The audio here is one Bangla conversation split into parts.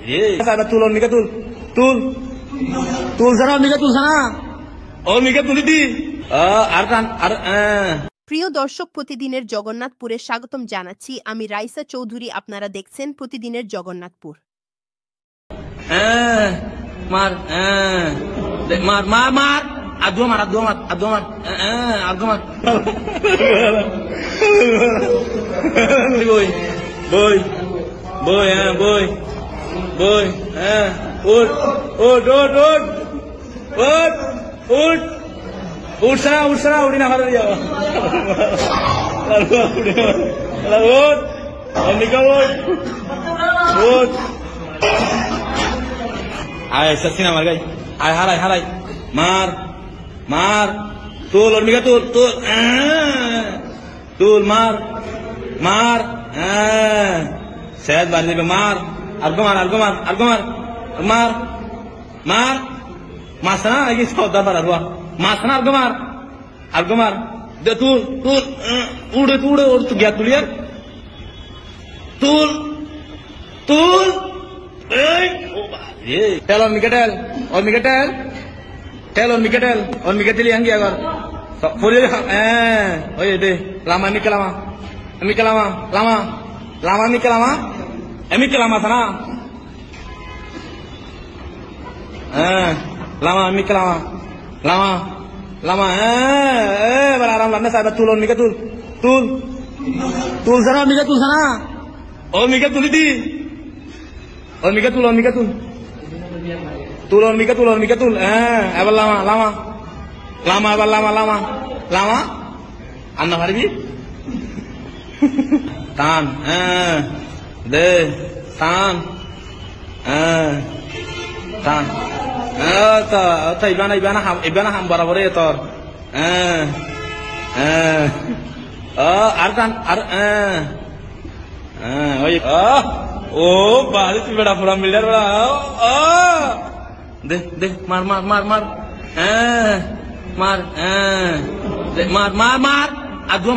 Sabar tuh Mika tul. Tul sana Mika tul sana. Oh Mika tuলি দি। আরকান আর প্রিয় দর্শক, প্রতিদিনের জগন্নাথপুরে স্বাগতম জানাচ্ছি। আমি রাইসা চৌধুরী, আপনারা দেখছেন প্রতিদিনের জগন্নাথপুর। মার মার মার মার আদু মার আদু মার আদু মার আদু মার বই বই বই বই বই উঠ উঠ উঠ উঠ উঠ উঠ উঠছানা উঠি না ভালো যাও উঠ অমিকা উঠ উঠ আয় সসিনা মার গাই আয় হারাই মার মার তুল অমিকা তুল তুল তুল মার মার সেদ বাড়ি দেবে মার আরগো মার মার মার মাসনা আগে সৌদা বাড়া মাসনা আরগো মার দে তুল উড়ে ওর তো গিয়া তুলিয়ার তুল এই ও বাবা টেল অন মিকা তেলি আঙ্গি আগর ফরি ওই দে লামা মিকা Lama sana lama beraram lana sahabat tulon mika tul sana mika tul sana oh mika tuli di oh mika tul abal lama anna harbi tan de tan ta ibana ham barabar tor arkan oi oh bali tu beda pura miliar beda de mar adu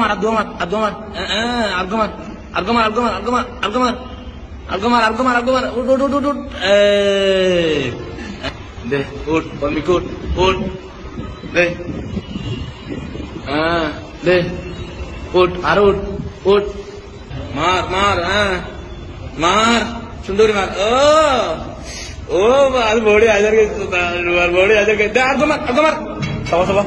mar ud de ud pemikut ud de de ud arud ud mar sunduri mar oh bal bodi ajar ke de argo mar saba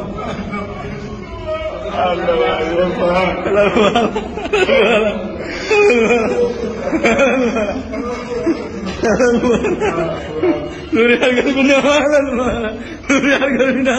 Nuriar Garbina